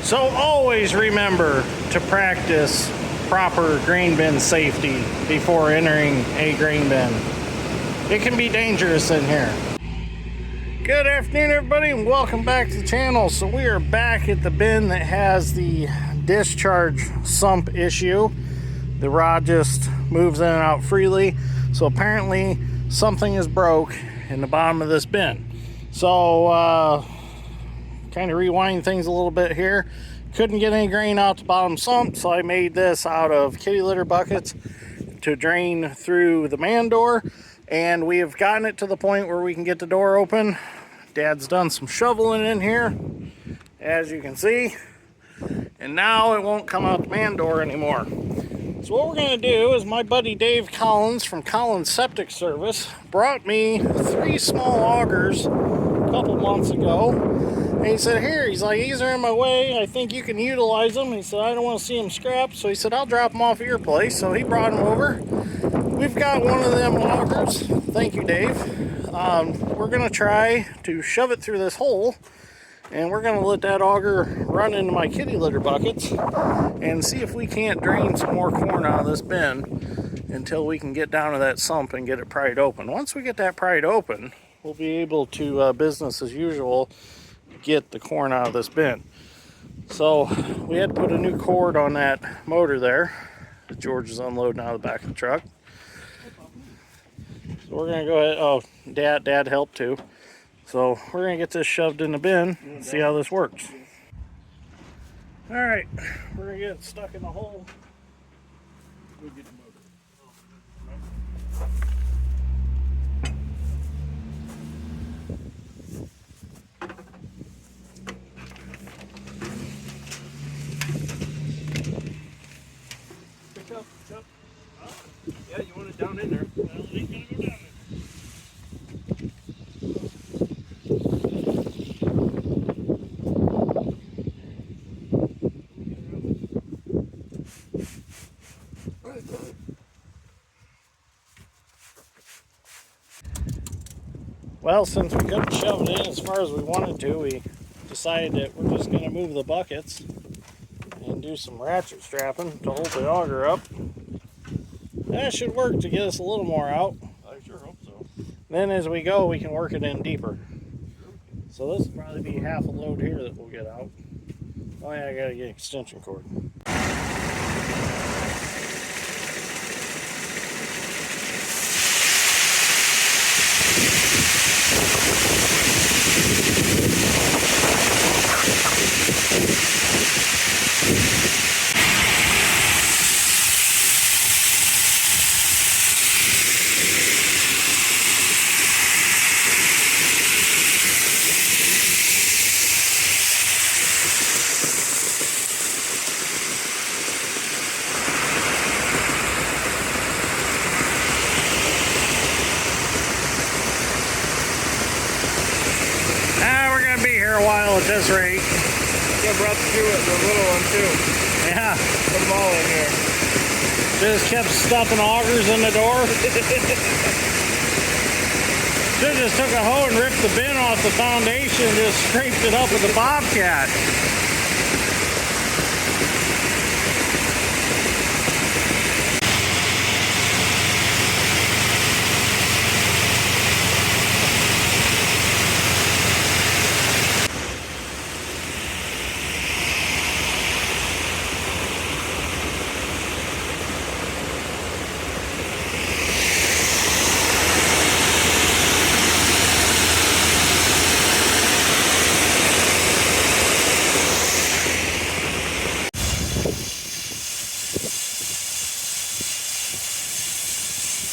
So always remember to practice proper grain bin safety before entering a grain bin. It can be dangerous in here. Good afternoon, everybody, and welcome back to the channel. So we are back at the bin that has the discharge sump issue. The rod just moves in and out freely. So apparently something is broke in the bottom of this bin. So kind of rewind things a little bit here. Couldn't get any grain out the bottom sump, so I made this out of kitty litter buckets to drain through the man door, and we have gotten it to the point where we can get the door open. Dad's done some shoveling in here, as you can see, and now it won't come out the man door anymore. So what we're going to do is my buddy Dave Collins from Collins Septic Service brought me 3 small augers a couple months ago. And he said, here, he's like, these are in my way. I think you can utilize them. He said, I don't want to see them scrapped. So he said, I'll drop them off at your place. So he brought them over. We've got one of them augers. Thank you, Dave. We're going to try to shove it through this hole. And we're going to let that auger run into my kitty litter buckets and see if we can't drain some more corn out of this bin until we can get down to that sump and get it pried open. Once we get that pried open, we'll be able to, business as usual, get the corn out of this bin. So we had to put a new cord on that motor there that George is unloading out of the back of the truck. So we're going to go ahead. Oh, Dad helped too. So we're going to get this shoved in the bin and see how this works. Alright, we're going to get it stuck in the hole. We'll get the motor. Pick up. Yeah, you want it down in there. Well, it ain't going to go down there. Well, since we couldn't shove it in as far as we wanted to, we decided that we're just going to move the buckets and do some ratchet strapping to hold the auger up. That should work to get us a little more out. I sure hope so. Then as we go, we can work it in deeper. So this will probably be half a load here that we'll get out. Oh yeah, I got to get an extension cord. A while at this rate. Yeah, brought the little one too. Yeah. Put them all in here. Just kept stuffing augers in the door. Should just took a hoe and ripped the bin off the foundation and just scraped it up with a bobcat.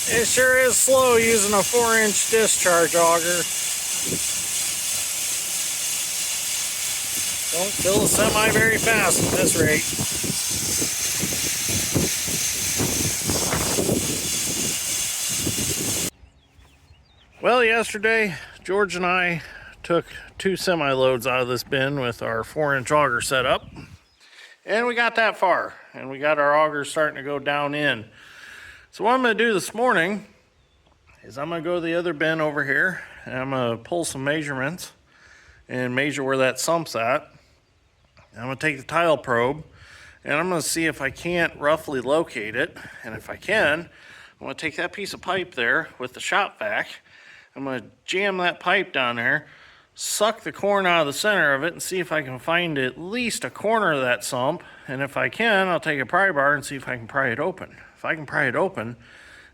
It sure is slow using a 4-inch discharge auger. Don't fill a semi very fast at this rate. Well, yesterday George and I took 2 semi-loads out of this bin with our 4-inch auger setup, and we got that far, and we got our augers starting to go down in. So what I'm going to do this morning is I'm going to go to the other bin over here, and I'm going to pull some measurements and measure where that sump's at. I'm going to take the tile probe and I'm going to see if I can't roughly locate it. And if I can, I'm going to take that piece of pipe there with the shop vac. I'm going to jam that pipe down there, suck the corn out of the center of it, and see if I can find at least a corner of that sump. And if I can, I'll take a pry bar and see if I can pry it open. If I can pry it open,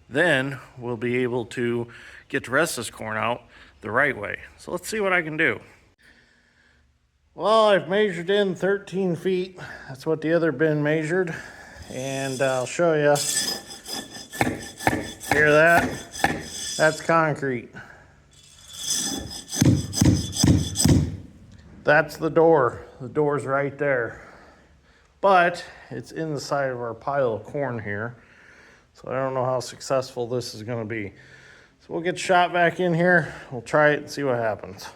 then we'll be able to get the rest of this corn out the right way. So let's see what I can do. Well, I've measured in 13 feet. That's what the other bin measured. And I'll show you. Hear that? That's concrete. That's the door. The door's right there. But it's in the side of our pile of corn here. So I don't know how successful this is going to be. So we'll get shot back in here. We'll try it and see what happens.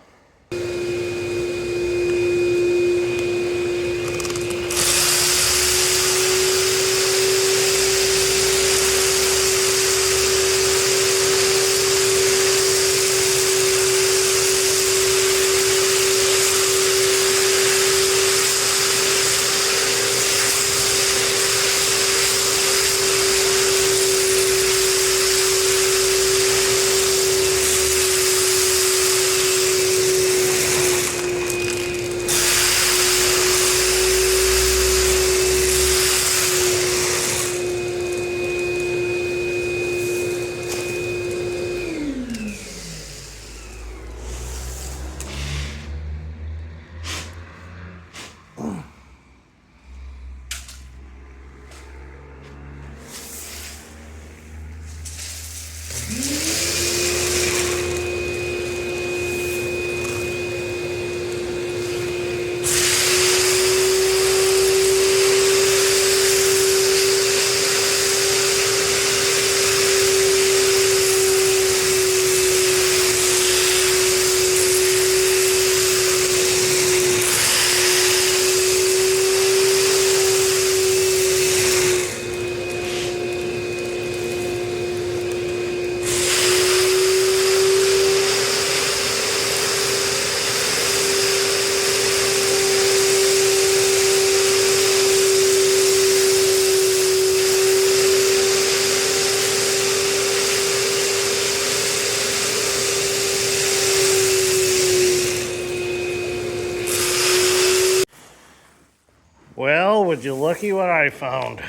Well, would you looky what I found?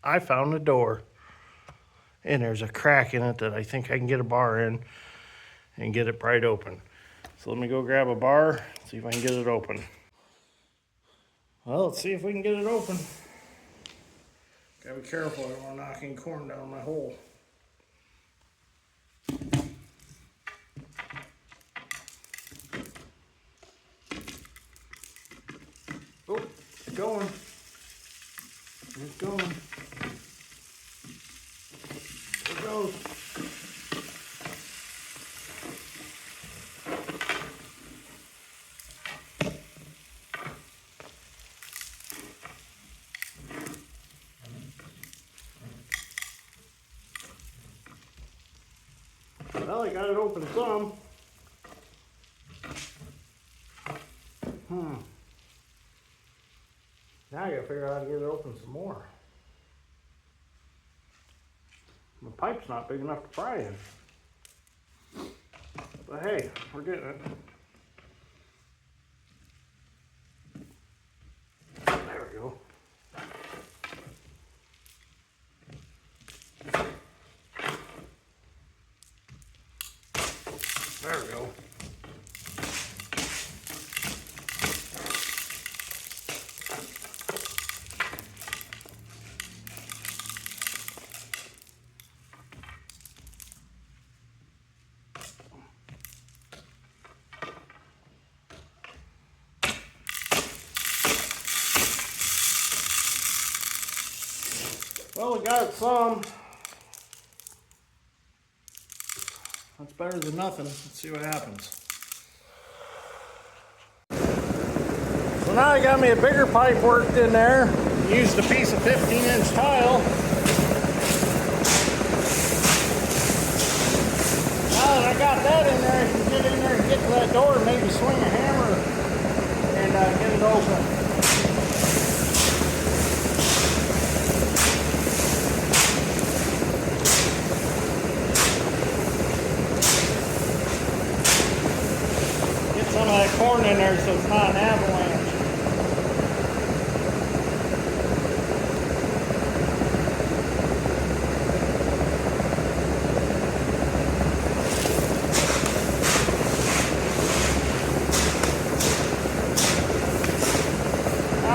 I found a door. And there's a crack in it that I think I can get a bar in and get it pried open. So let me go grab a bar, see if I can get it open. Well, let's see if we can get it open. Gotta be careful, I don't want to knock any corn down my hole. Oh, it's going. It's going. There it goes. Well, I got it open some. Now I gotta figure out how to get it open some more. My pipe's not big enough to pry in. But hey, we're getting it. There we go. There we go. Well, we got some. That's better than nothing. Let's see what happens. So now I got me a bigger pipe worked in there. Used a piece of 15-inch tile. Now that I got that in there, I can get in there and get to that door and maybe swing a hammer and get it open. Get some of that corn in there so it's not an avalanche.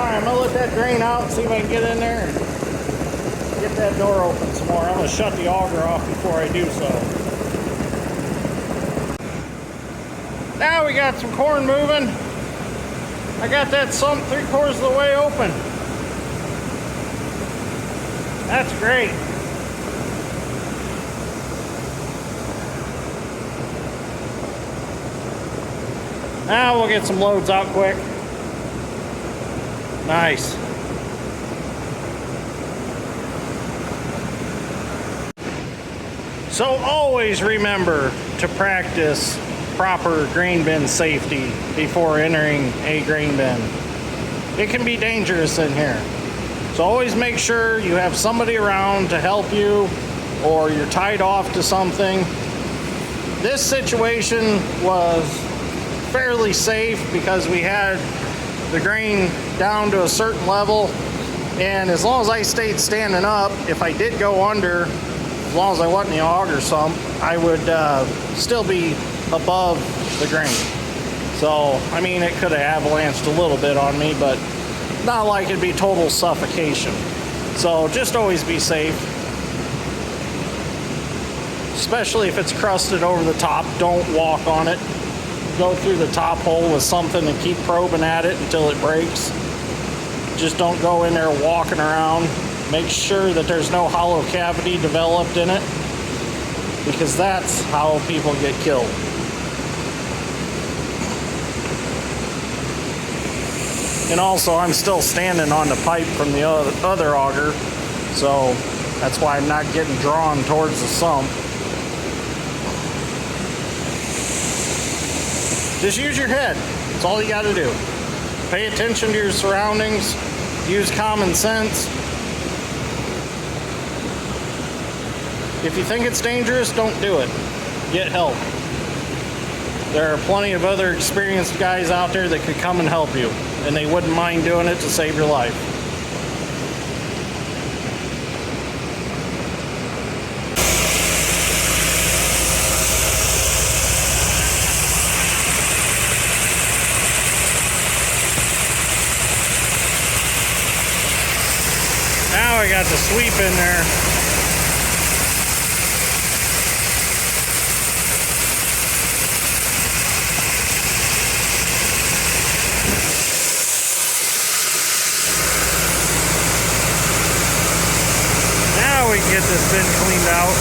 I'm gonna let that drain out and see if I can get in there and get that door open some more. I'm gonna shut the auger off before I do so. Now we got some corn moving. I got that sump 3/4 of the way open. That's great. Now we'll get some loads out quick. Nice. So always remember to practice proper grain bin safety before entering a grain bin. It can be dangerous in here. So always make sure you have somebody around to help you, or you're tied off to something. This situation was fairly safe because we had the grain down to a certain level, and as long as I stayed standing up, if I did go under, as long as I wasn't in the auger sump, I would still be above the grain. So I mean, it could have avalanched a little bit on me, but not like it'd be total suffocation. So just always be safe, especially if it's crusted over the top. Don't walk on it. Go through the top hole with something and keep probing at it until it breaks. Just don't go in there walking around. Make sure that there's no hollow cavity developed in it, because that's how people get killed. And also, I'm still standing on the pipe from the other auger, so that's why I'm not getting drawn towards the sump. Just use your head. That's all you got to do. Pay attention to your surroundings. Use common sense. If you think it's dangerous, don't do it. Get help. There are plenty of other experienced guys out there that could come and help you, and they wouldn't mind doing it to save your life. Now I got the sweep in there. Now we can get this bin cleaned out.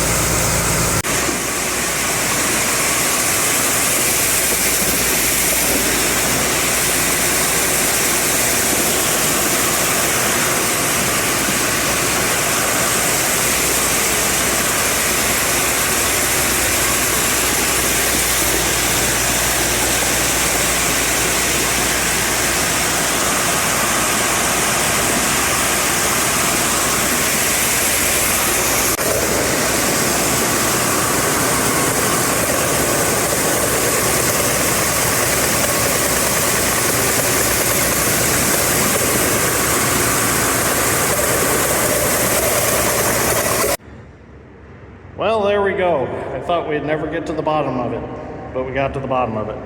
Well, there we go. I thought we'd never get to the bottom of it, but we got to the bottom of it.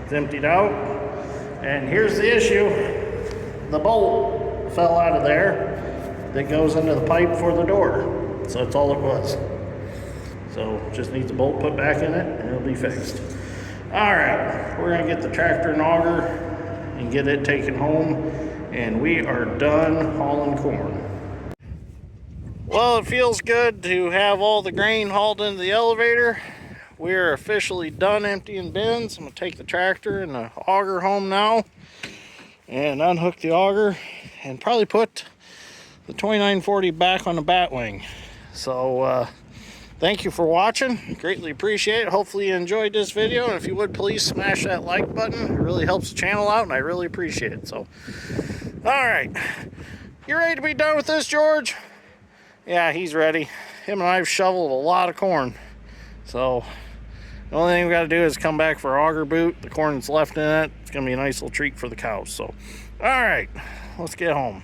It's emptied out, and here's the issue. The bolt fell out of there that goes into the pipe for the door. So that's all it was. So just needs a bolt put back in it, and it'll be fixed. All right, we're gonna get the tractor and auger and get it taken home, and we are done hauling corn. Well, it feels good to have all the grain hauled into the elevator. We are officially done emptying bins. I'm going to take the tractor and the auger home now and unhook the auger and probably put the 2940 back on the batwing. So Thank you for watching. Greatly appreciate it. Hopefully you enjoyed this video. And if you would, please smash that like button. It really helps the channel out, and I really appreciate it. So, all right. You ready to be done with this, George? Yeah, he's ready. Him and I have shoveled a lot of corn. So, the only thing we got to do is come back for auger boot. The corn that's left in it, it's going to be a nice little treat for the cows. So, all right. Let's get home.